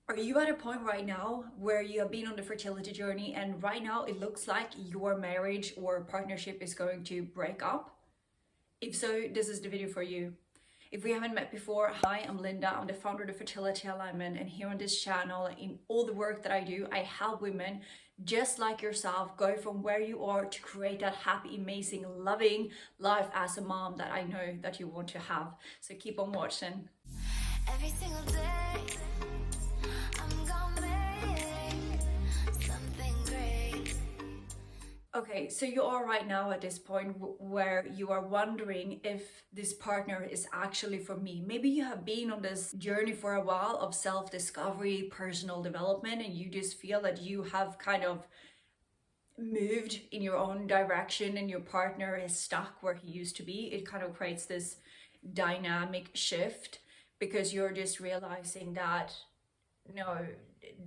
Are you at a point right now where you have been on the fertility journey and right now it looks like your marriage or partnership is going to break up? If so, this is the video for you. If we haven't met before, hi, I'm Linda. I'm the founder of the Fertility Alignment, and here on this channel, in all the work that I do, I help women just like yourself go from where you are to create that happy, amazing, loving life as a mom that I know that you want to have. So keep on watching. Every single day, I'm gonna make something great. Okay, so you are right now at this point where you are wondering if this partner is actually for me. Maybe you have been on this journey for a while of self-discovery, personal development, and you just feel that you have kind of moved in your own direction and your partner is stuck where he used to be. It kind of creates this dynamic shift because you're just realizing that no,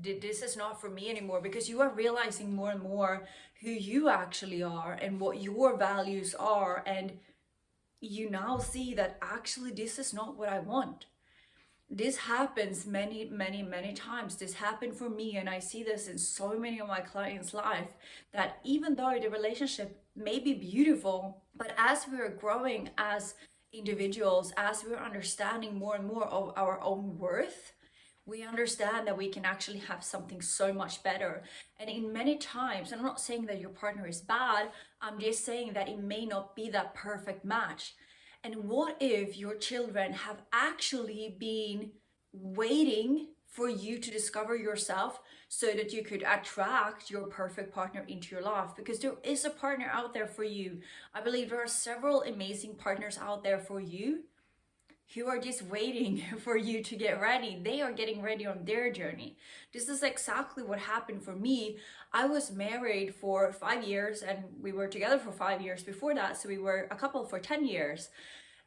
this is not for me anymore, because you are realizing more and more who you actually are and what your values are, and you now see that actually this is not what I want. This happens many times. This happened for me, and I see this in so many of my clients' life, that even though the relationship may be beautiful, but as we're growing as individuals, as we're understanding more and more of our own worth, we understand that we can actually have something so much better. And in many times, I'm not saying that your partner is bad, I'm just saying that it may not be that perfect match. And what if your children have actually been waiting for you to discover yourself so that you could attract your perfect partner into your life? Because there is a partner out there for you. I believe there are several amazing partners out there for you who are just waiting for you to get ready. They are getting ready on their journey. This is exactly what happened for me. I was married for 5 years and we were together for 5 years before that. So we were a couple for 10 years.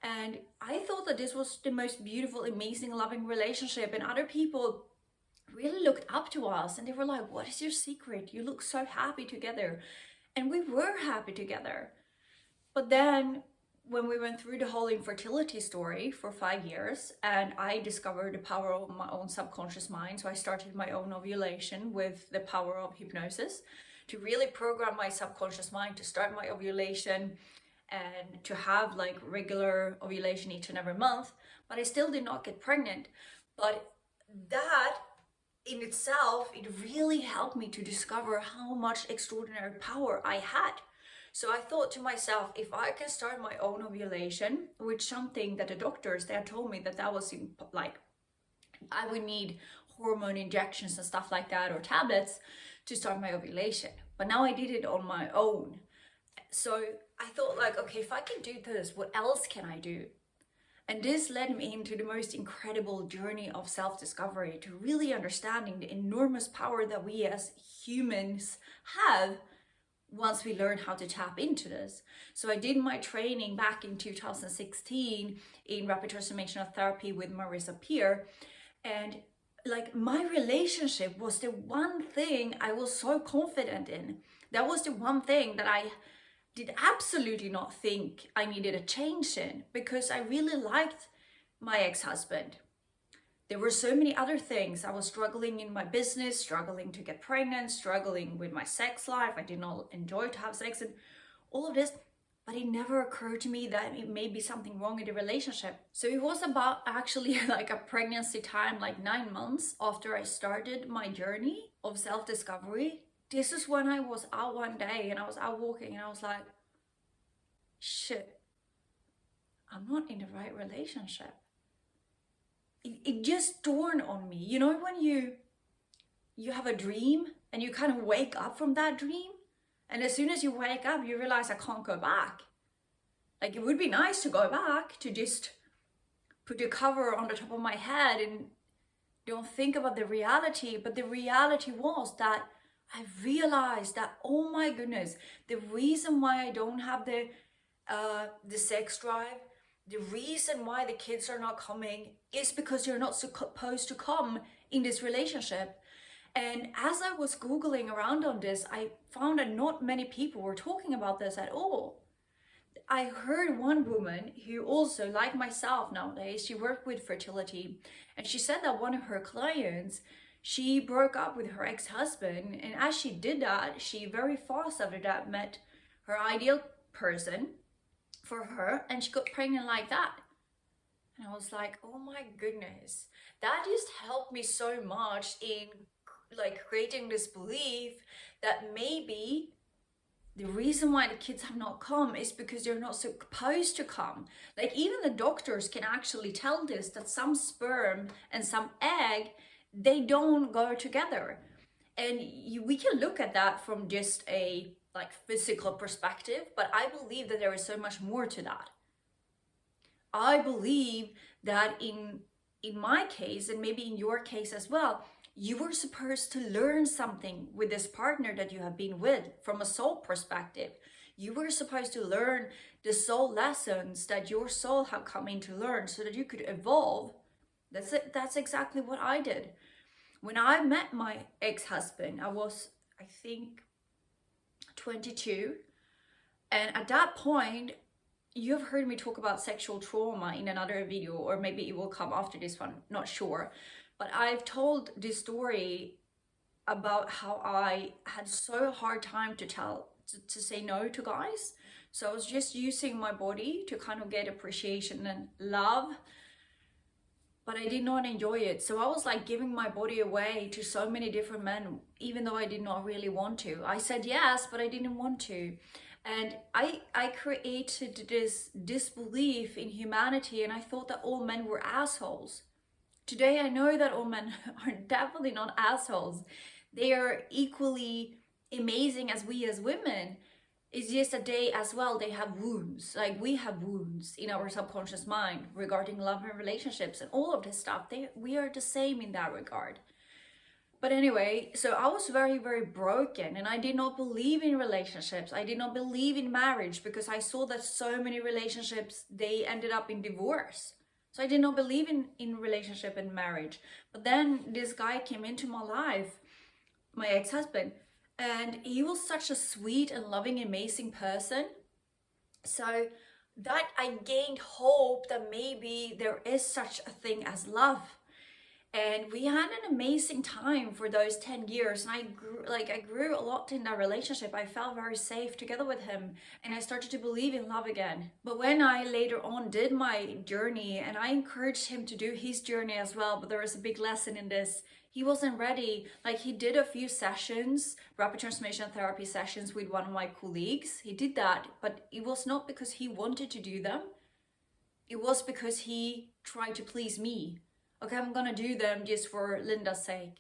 And I thought that this was the most beautiful, amazing, loving relationship. And other people really looked up to us and they were like, what is your secret? You look so happy together. And we were happy together. But then when we went through the whole infertility story for 5 years and I discovered the power of my own subconscious mind, so I started my own ovulation with the power of hypnosis to really program my subconscious mind to start my ovulation and to have like regular ovulation each and every month, but I still did not get pregnant. But that in itself, it really helped me to discover how much extraordinary power I had. So I thought to myself, if I can start my own ovulation, which something that the doctors, they had told me that that was like, I would need hormone injections and stuff like that, or tablets to start my ovulation. But now I did it on my own. So I thought like, okay, if I can do this, what else can I do? And this led me into the most incredible journey of self-discovery, to really understanding the enormous power that we as humans have once we learn how to tap into this. So I did my training back in 2016 in rapid transformational therapy with Marissa Peer. And like, my relationship was the one thing I was so confident in. That was the one thing that I did absolutely not think I needed a change in, because I really liked my ex-husband. There were so many other things. I was struggling in my business, struggling to get pregnant, struggling with my sex life. I did not enjoy to have sex and all of this, but it never occurred to me that it may be something wrong in the relationship. So it was about actually like a pregnancy time, like 9 months after I started my journey of self-discovery. This is when I was out one day and I was out walking and I was like, shit, I'm not in the right relationship. It just dawned on me. You know, when you have a dream and you kind of wake up from that dream, and as soon as you wake up, you realize I can't go back. Like, it would be nice to go back, to just put the cover on the top of my head and don't think about the reality. But the reality was that I realized that, oh my goodness, the reason why I don't have the sex drive, the reason why the kids are not coming is because you're not supposed to come in this relationship. And as I was Googling around on this, I found that not many people were talking about this at all. I heard one woman who also, like myself nowadays, she worked with fertility, and she said that one of her clients, She broke up with her ex-husband, and as she did that, she very fast after that met her ideal person for her, and she got pregnant like that. And I was like, oh my goodness, that just helped me so much in like creating this belief that maybe the reason why the kids have not come is because they're not supposed to come. Like even the doctors can actually tell this, that some sperm and some egg, they don't go together. And we can look at that from just a like physical perspective, but I believe that there is so much more to that. I believe that in my case, and maybe in your case as well, you were supposed to learn something with this partner that you have been with from a soul perspective. You were supposed to learn the soul lessons that your soul have come in to learn so that you could evolve. That's it. That's exactly what I did. When I met my ex-husband, I was, I think, 22. And at that point, you have heard me talk about sexual trauma in another video, or maybe it will come after this one, not sure. But I've told this story about how I had so hard time to say no to guys. So I was just using my body to kind of get appreciation and love, but I did not enjoy it. So I was like giving my body away to so many different men, even though I did not really want to. I said yes, but I didn't want to. And I created this disbelief in humanity, and I thought that all men were assholes. Today I know that all men are definitely not assholes. They are equally amazing as we as women. It's just that they as well, they have wounds. Like we have wounds in our subconscious mind regarding love and relationships and all of this stuff. We are the same in that regard. But anyway, so I was very, very broken, and I did not believe in relationships. I did not believe in marriage because I saw that so many relationships, they ended up in divorce. So I did not believe in relationship and marriage. But then this guy came into my life, my ex-husband, and he was such a sweet and loving, amazing person. So that I gained hope that maybe there is such a thing as love. And we had an amazing time for those 10 years. And I grew a lot in that relationship. I felt very safe together with him. And I started to believe in love again. But when I later on did my journey, and I encouraged him to do his journey as well, but there was a big lesson in this. He wasn't ready. Like he did a few sessions, rapid transformation therapy sessions with one of my colleagues. He did that, but it was not because he wanted to do them. It was because he tried to please me. Okay, I'm gonna do them just for Linda's sake.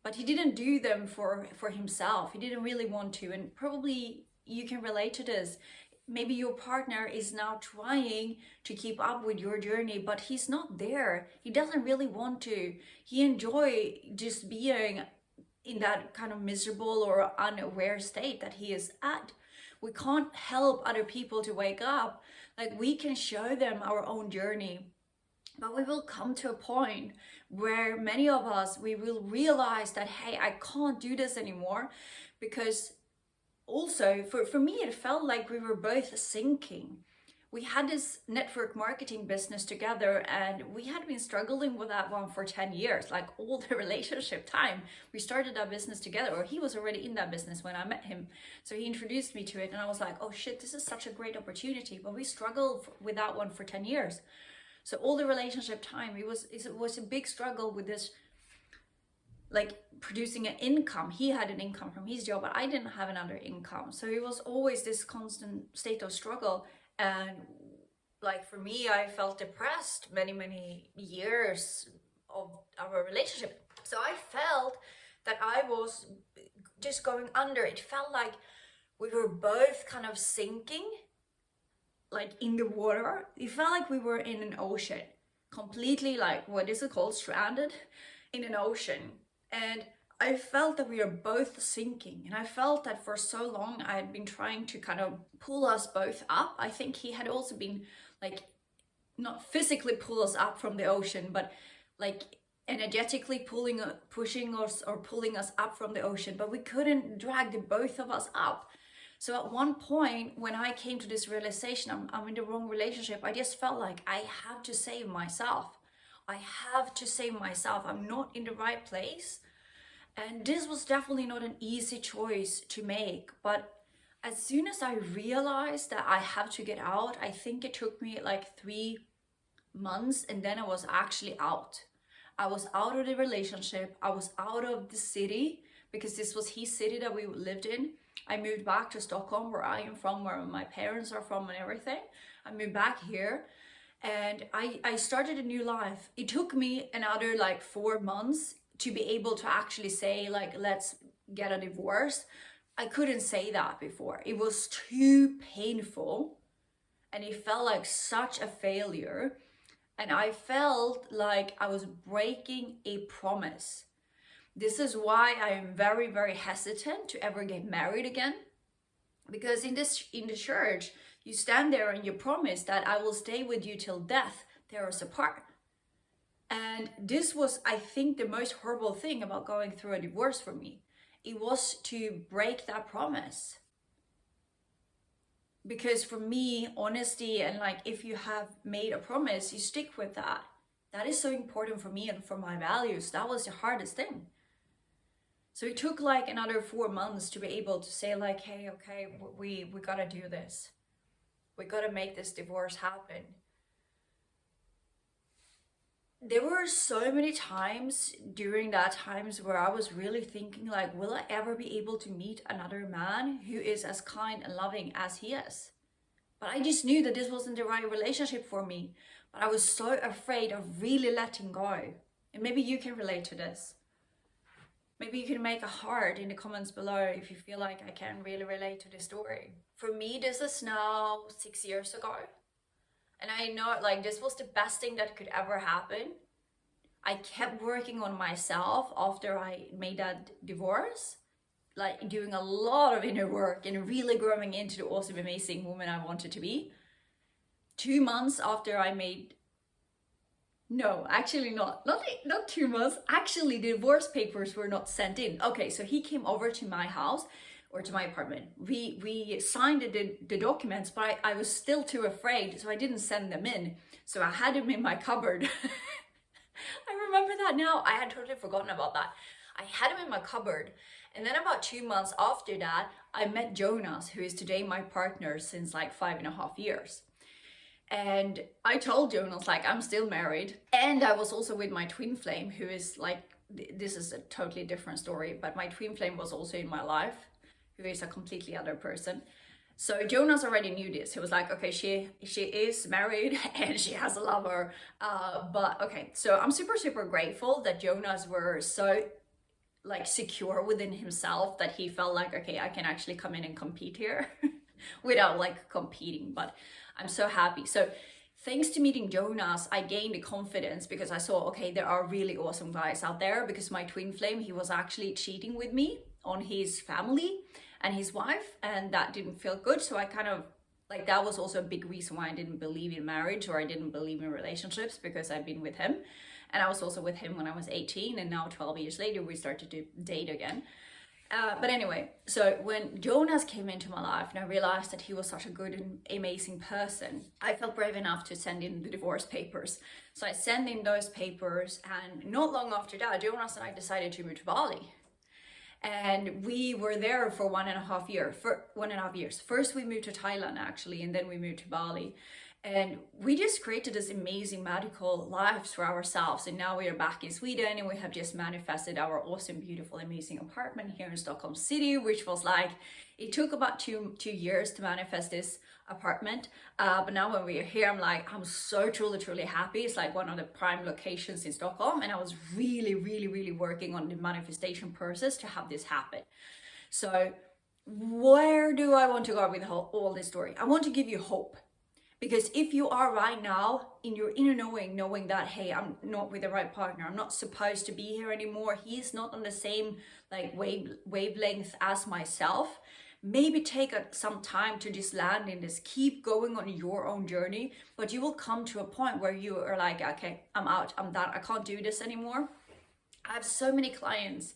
But he didn't do them for himself. He didn't really want to. And probably you can relate to this. Maybe your partner is now trying to keep up with your journey, but he's not there. He doesn't really want to. He enjoys just being in that kind of miserable or unaware state that he is at. We can't help other people to wake up. Like we can show them our own journey. But we will come to a point where many of us, we will realize that, hey, I can't do this anymore. Because also, for me, it felt like we were both sinking. We had this network marketing business together, and we had been struggling with that one for 10 years, like all the relationship time. We started our business together, or he was already in that business when I met him. So he introduced me to it, and I was like, oh shit, this is such a great opportunity. But we struggled with that one for 10 years. So all the relationship time, it was a big struggle with this, like producing an income. He had an income from his job, but I didn't have another income. So it was always this constant state of struggle. And like for me, I felt depressed many years of our relationship. So I felt that I was just going under. It felt like we were both kind of sinking, like in the water. It felt like we were in an ocean, completely like, what is it called? Stranded in an ocean. And I felt that we were both sinking. And I felt that for so long I had been trying to kind of pull us both up. I think he had also been like, not physically pull us up from the ocean, but like energetically pushing us or pulling us up from the ocean. But we couldn't drag the both of us up. So at one point, when I came to this realization, I'm in the wrong relationship, I just felt like I have to save myself. I have to save myself. I'm not in the right place. And this was definitely not an easy choice to make. But as soon as I realized that I have to get out, I think it took me like 3 months, and then I was actually out. I was out of the relationship. I was out of the city, because this was his city that we lived in. I moved back to Stockholm, where I am from, where my parents are from and everything. I moved back here, and I started a new life. It took me another like 4 months to be able to actually say like, let's get a divorce. I couldn't say that before. It was too painful, and it felt like such a failure. And I felt like I was breaking a promise. This is why I am very, very hesitant to ever get married again. Because in the church, you stand there and you promise that I will stay with you till death, tear us apart. And this was, I think, the most horrible thing about going through a divorce for me. It was to break that promise. Because for me, honesty and like, if you have made a promise, you stick with that. That is so important for me and for my values. That was the hardest thing. So it took like another 4 months to be able to say like, hey, okay, we gotta do this. We gotta make this divorce happen. There were so many times during that times where I was really thinking like, will I ever be able to meet another man who is as kind and loving as he is? But I just knew that this wasn't the right relationship for me. But I was so afraid of really letting go. And maybe you can relate to this. Maybe you can make a heart in the comments below if you feel like I can really relate to this story. For me, this is now 6 years ago. And I know like this was the best thing that could ever happen. I kept working on myself after I made that divorce. Like doing a lot of inner work and really growing into the awesome, amazing woman I wanted to be. 2 months after I made... No, actually not 2 months. Actually, the divorce papers were not sent in. Okay, so he came over to my house or to my apartment. We signed the documents, but I was still too afraid, so I didn't send them in. So I had them in my cupboard. I remember that now. I had totally forgotten about that. I had them in my cupboard. And then about 2 months after that, I met Jonas, who is today my partner since like 5.5 years. And I told Jonas, like, I'm still married. And I was also with my twin flame, who is like, this is a totally different story, but my twin flame was also in my life, who is a completely other person. So Jonas already knew this. He was like, okay, she is married and she has a lover. But okay, so I'm super, super grateful that Jonas were so like secure within himself that he felt like, okay, I can actually come in and compete here without like competing. But I'm so happy. So thanks to meeting Jonas, I gained the confidence because I saw, okay, there are really awesome guys out there. Because my twin flame, he was actually cheating with me on his family and his wife, and that didn't feel good. So I kind of like, that was also a big reason why I didn't believe in marriage, or I didn't believe in relationships, because I've been with him. And I was also with him when I was 18, and now 12 years later, we started to date again. But anyway, so when Jonas came into my life and I realized that he was such a good and amazing person, I felt brave enough to send in the divorce papers. So I sent in those papers, and not long after that, Jonas and I decided to move to Bali. And we were there for 1.5 years. First we moved to Thailand actually, and then we moved to Bali. And we just created this amazing magical lives for ourselves. And now we are back in Sweden, and we have just manifested our awesome, beautiful, amazing apartment here in Stockholm City, which was like, it took about two years to manifest this apartment. But now when we're here, I'm so truly happy. It's like one of the prime locations in Stockholm. And I was really working on the manifestation process to have this happen. So where do I want to go with all this story? I want to give you hope. Because if you are right now in your inner knowing that, hey, I'm not with the right partner, I'm not supposed to be here anymore, he's not on the same like wavelength as myself, maybe take some time to just land in this, keep going on your own journey, but you will come to a point where you are like, okay, I'm out, I'm done, I can't do this anymore. I have so many clients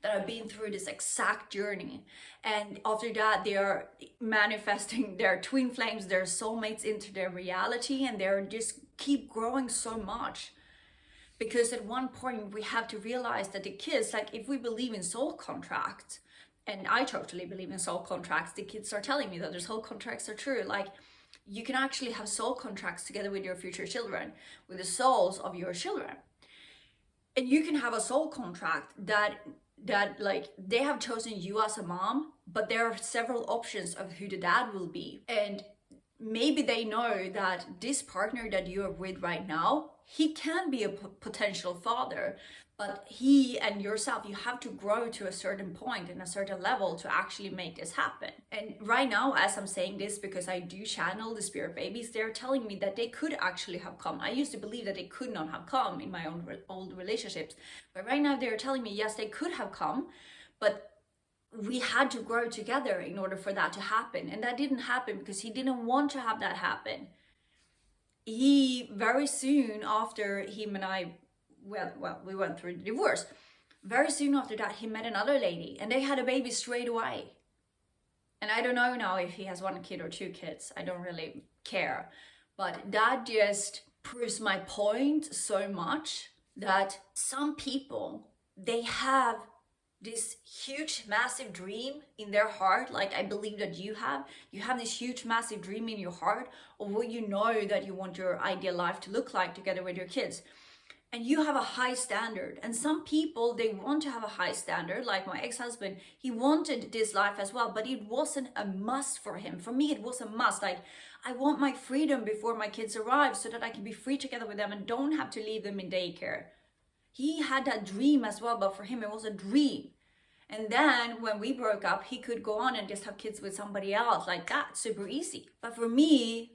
that have been through this exact journey, and after that they are manifesting their twin flames, their soulmates into their reality, and they're just keep growing so much. Because at one point we have to realize that the kids, like if we believe in soul contracts, and I totally believe in soul contracts, the kids are telling me that their soul contracts are true. Like you can actually have soul contracts together with your future children, with the souls of your children. And you can have a soul contract that like they have chosen you as a mom, but there are several options of who the dad will be. And maybe they know that this partner that you are with right now, he can be a potential father, but he and yourself, you have to grow to a certain point and a certain level to actually make this happen. And right now, as I'm saying this, because I do channel the spirit babies, they're telling me that they could actually have come. I used to believe that they could not have come in my own old relationships, but right now they're telling me, yes, they could have come, but we had to grow together in order for that to happen. And that didn't happen because he didn't want to have that happen. He, very soon after him and I, well, we went through the divorce. Very soon after that, he met another lady and they had a baby straight away. And I don't know now if he has 1 kid or 2 kids. I don't really care. But that just proves my point so much, that some people, they have this huge, massive dream in their heart, like I believe that you have this huge, massive dream in your heart of what you know that you want your ideal life to look like together with your kids. And you have a high standard. And some people, they want to have a high standard, like my ex-husband, he wanted this life as well, but it wasn't a must for him. For me, it was a must. Like, I want my freedom before my kids arrive so that I can be free together with them and don't have to leave them in daycare. He had that dream as well, but for him, it was a dream. And then when we broke up, he could go on and just have kids with somebody else like that, super easy. But for me,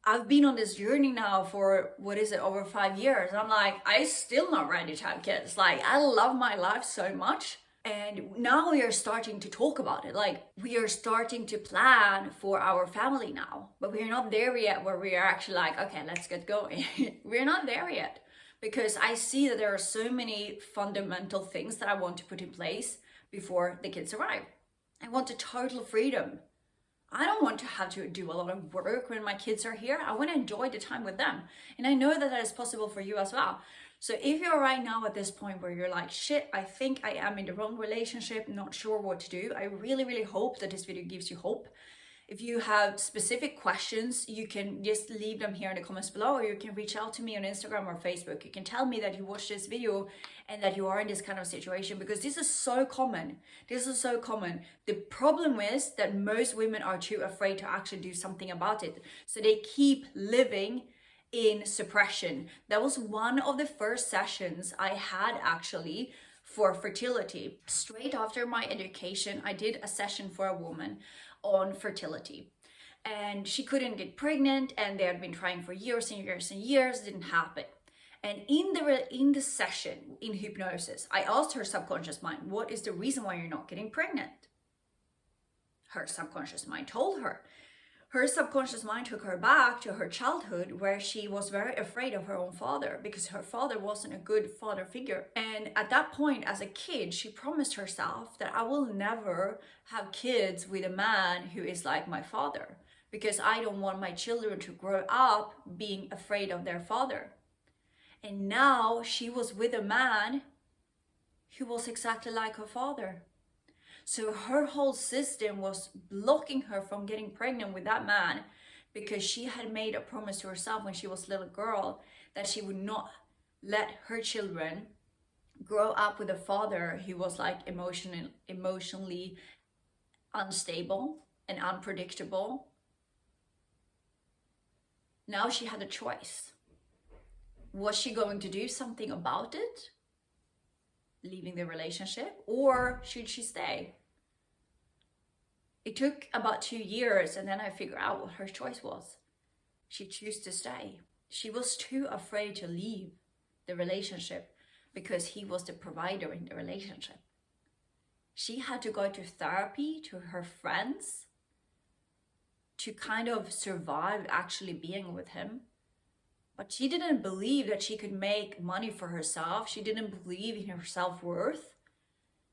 I've been on this journey now for, over 5 years. I'm like, I still not ready to have kids. Like, I love my life so much. And now we are starting to talk about it. Like, we are starting to plan for our family now. But we're not there yet where we are actually like, okay, let's get going. We're not there yet. Because I see that there are so many fundamental things that I want to put in place before the kids arrive. I want a total freedom. I don't want to have to do a lot of work when my kids are here. I want to enjoy the time with them. And I know that that is possible for you as well. So if you're right now at this point where you're like, shit, I think I am in the wrong relationship, not sure what to do, I really, really hope that this video gives you hope. If you have specific questions, you can just leave them here in the comments below, or you can reach out to me on Instagram or Facebook. You can tell me that you watched this video and that you are in this kind of situation, because this is so common. This is so common. The problem is that most women are too afraid to actually do something about it. So they keep living in suppression. That was one of the first sessions I had actually for fertility. Straight after my education, I did a session for a woman on fertility, and she couldn't get pregnant, and they had been trying for years and years and years. It didn't happen. And in the session in hypnosis, I asked her subconscious mind, what is the reason why you're not getting pregnant? Her subconscious mind told her. Her subconscious mind took her back to her childhood, where she was very afraid of her own father because her father wasn't a good father figure. And at that point, as a kid, she promised herself that I will never have kids with a man who is like my father, because I don't want my children to grow up being afraid of their father. And now she was with a man who was exactly like her father. So her whole system was blocking her from getting pregnant with that man, because she had made a promise to herself when she was a little girl that she would not let her children grow up with a father who was like emotionally unstable and unpredictable. Now she had a choice. Was she going to do something about it, leaving the relationship, or should she stay? It took about 2 years, and then I figured out what her choice was. She chose to stay. She was too afraid to leave the relationship because he was the provider in the relationship. She had to go to therapy, to her friends, to kind of survive actually being with him. But she didn't believe that she could make money for herself. She didn't believe in her self-worth.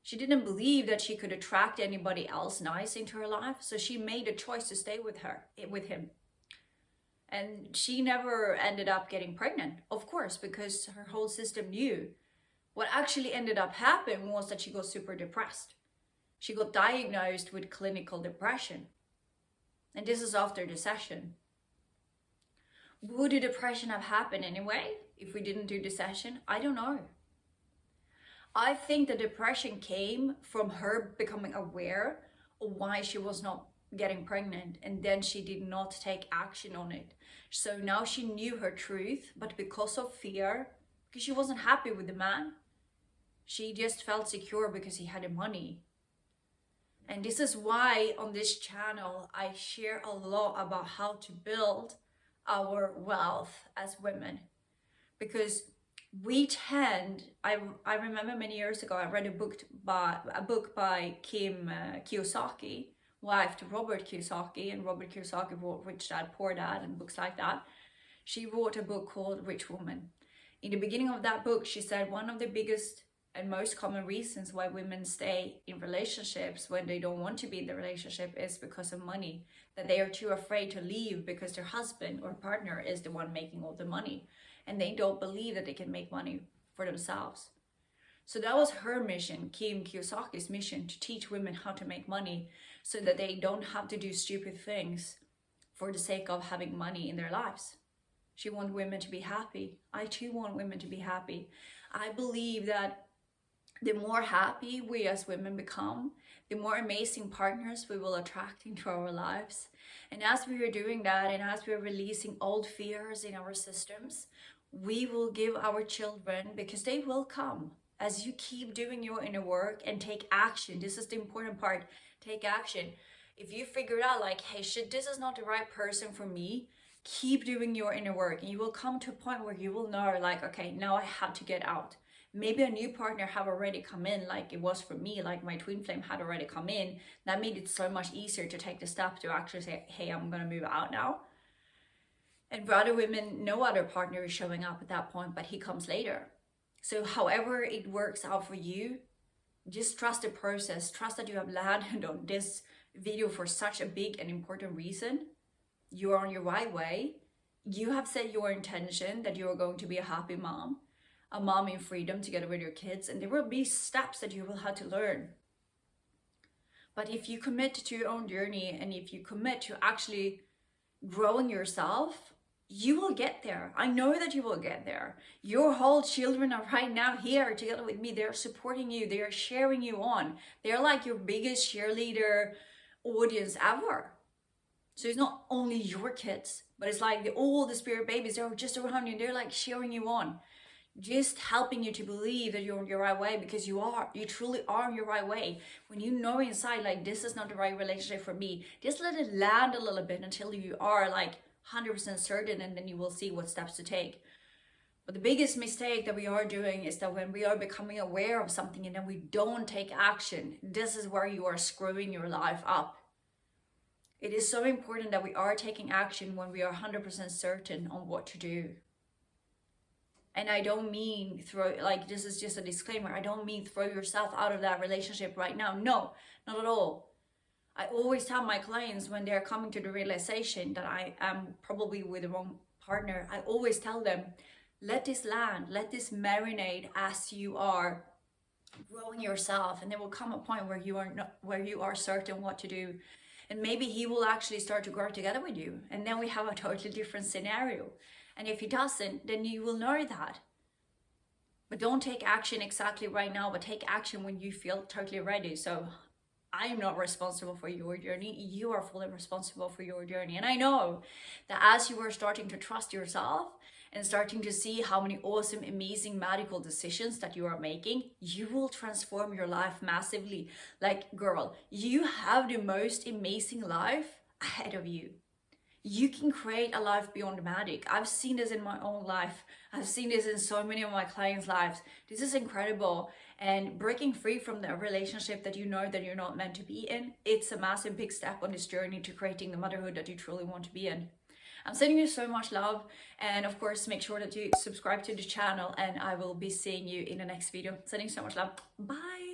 She didn't believe that she could attract anybody else nice into her life. So she made a choice to stay with him. And she never ended up getting pregnant, of course, because her whole system knew. What actually ended up happening was that she got super depressed. She got diagnosed with clinical depression. And this is after the session. Would the depression have happened anyway if we didn't do the session? I don't know. I think the depression came from her becoming aware of why she was not getting pregnant, and then she did not take action on it. So now she knew her truth, but because of fear, because she wasn't happy with the man, she just felt secure because he had the money. And this is why on this channel I share a lot about how to build our wealth as women, because we tend, I remember many years ago I read a book by Kim Kiyosaki, wife to Robert Kiyosaki, and Robert Kiyosaki wrote Rich Dad Poor Dad and books like that. She wrote a book called Rich Woman. In the beginning of that book, she said one of the biggest and most common reasons why women stay in relationships when they don't want to be in the relationship is because of money, that they are too afraid to leave because their husband or partner is the one making all the money, and they don't believe that they can make money for themselves. So that was her mission, Kim Kiyosaki's mission, to teach women how to make money so that they don't have to do stupid things for the sake of having money in their lives. She wanted women to be happy. I too want women to be happy. I believe that the more happy we as women become, the more amazing partners we will attract into our lives. And as we are doing that, and as we are releasing old fears in our systems, we will give our children, because they will come, as you keep doing your inner work and take action. This is the important part. Take action. If you figure out like, hey, shit, this is not the right person for me, keep doing your inner work, and you will come to a point where you will know like, okay, now I have to get out. Maybe a new partner have already come in, like it was for me, like my twin flame had already come in. That made it so much easier to take the step to actually say, hey, I'm gonna move out now. And for other women, no other partner is showing up at that point, but he comes later. So however it works out for you, just trust the process. Trust that you have landed on this video for such a big and important reason. You are on your right way. You have set your intention that you are going to be a happy mom, a mom in freedom together with your kids, and there will be steps that you will have to learn. But if you commit to your own journey, and if you commit to actually growing yourself, you will get there. I know that you will get there. Your whole children are right now here together with me. They're supporting you. They are cheering you on. They're like your biggest cheerleader audience ever. So it's not only your kids, but it's like all the spirit babies, they're just around you. They're like cheering you on. Just helping you to believe that you're on your right way, because you are. You truly are on your right way. When you know inside, like, this is not the right relationship for me, just let it land a little bit until you are like 100% certain, and then you will see what steps to take. But the biggest mistake that we are doing is that when we are becoming aware of something and then we don't take action, this is where you are screwing your life up. It is so important that we are taking action when we are 100% certain on what to do. And I don't mean this is just a disclaimer, I don't mean throw yourself out of that relationship right now. No, not at all. I always tell my clients when they're coming to the realization that I am probably with the wrong partner, I always tell them, let this land, let this marinate as you are growing yourself, and there will come a point where you are certain what to do. And maybe he will actually start to grow together with you, and then we have a totally different scenario. And if he doesn't, then you will know that. But don't take action exactly right now, but take action when you feel totally ready. So I am not responsible for your journey. You are fully responsible for your journey. And I know that as you are starting to trust yourself and starting to see how many awesome, amazing, magical decisions that you are making, you will transform your life massively. Like, girl, you have the most amazing life ahead of you. You can create a life beyond magic. I've seen this in my own life. I've seen this in so many of my clients' lives. This is incredible. And breaking free from the relationship that you know that you're not meant to be in, it's a massive big step on this journey to creating the motherhood that you truly want to be in. I'm sending you so much love. And of course, make sure that you subscribe to the channel, and I will be seeing you in the next video. Sending so much love. Bye.